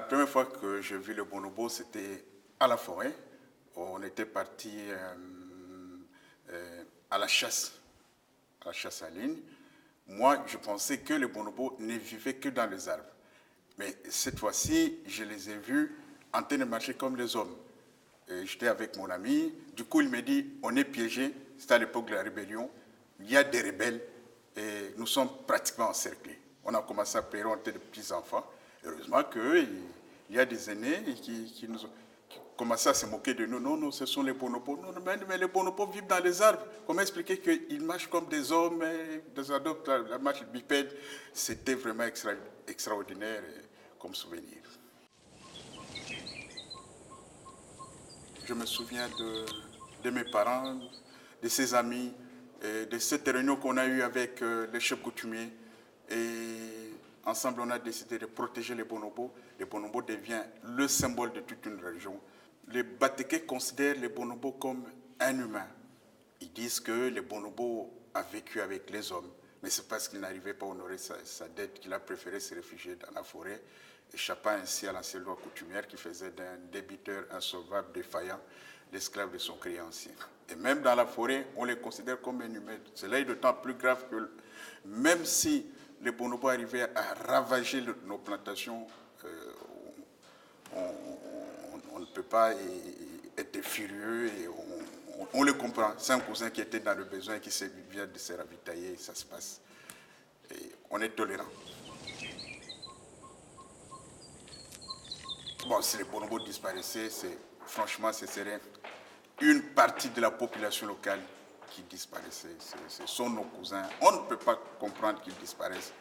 première fois que j'ai vu le bonobo, c'était à la forêt. On était parti à la chasse à ligne. Moi, je pensais que les bonobos ne vivaient que dans les arbres. Mais cette fois-ci, je les ai vus en train de marcher comme les hommes. J'étais avec mon ami. Du coup, il me dit, on est piégé. C'était à l'époque de la rébellion. Il y a des rebelles et nous sommes pratiquement encerclés. On a commencé à pleurer, on était de petits enfants. Heureusement qu'il y a des aînés qui nous ont commencé à se moquer de nous. Non, non, ce sont les bonobos. Non, mais les bonobos vivent dans les arbres. Comment expliquer qu'ils marchent comme des hommes, des adoptent la marche bipède? C'était vraiment extraordinaire comme souvenir. Je me souviens de mes parents, de ses amis, de cette réunion qu'on a eue avec les chefs coutumiers. Et ensemble, on a décidé de protéger les bonobos. Les bonobos deviennent le symbole de toute une région. Les Batékés considèrent les bonobos comme un humain. Ils disent que les bonobos a vécu avec les hommes, mais c'est parce qu'il n'arrivait pas à honorer sa dette qu'il a préféré se réfugier dans la forêt, échappant ainsi à l'ancienne loi coutumière qui faisait d'un débiteur insolvable, défaillant, l'esclave de son créancier. Et même dans la forêt, on les considère comme un humain. Cela est d'autant plus grave que même si les bonobos arrivaient à ravager nos plantations, on ne peut pas être furieux et on le comprend. C'est un cousin qui était dans le besoin et qui vient de se ravitailler, ça se passe. Et on est tolérant. Bon, si les bonobos disparaissaient, franchement, ce serait une partie de la population locale qui disparaissait. Ce sont nos cousins. On ne peut pas comprendre qu'ils disparaissent.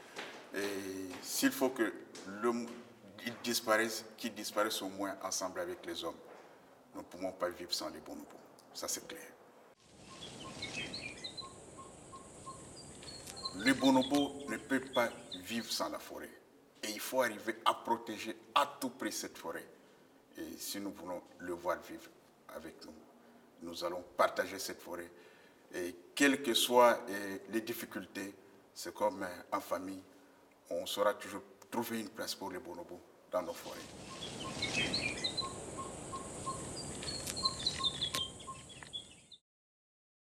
Et s'il faut qu'ils disparaissent, qu'ils disparaissent au moins ensemble avec les hommes. Nous ne pouvons pas vivre sans les bonobos. Ça, c'est clair. Les bonobos ne peuvent pas vivre sans la forêt. Et il faut arriver à protéger à tout prix cette forêt. Et si nous voulons le voir vivre avec nous, nous allons partager cette forêt. Et quelles que soient les difficultés, c'est comme en famille, on saura toujours trouver une place pour les bonobos dans nos forêts.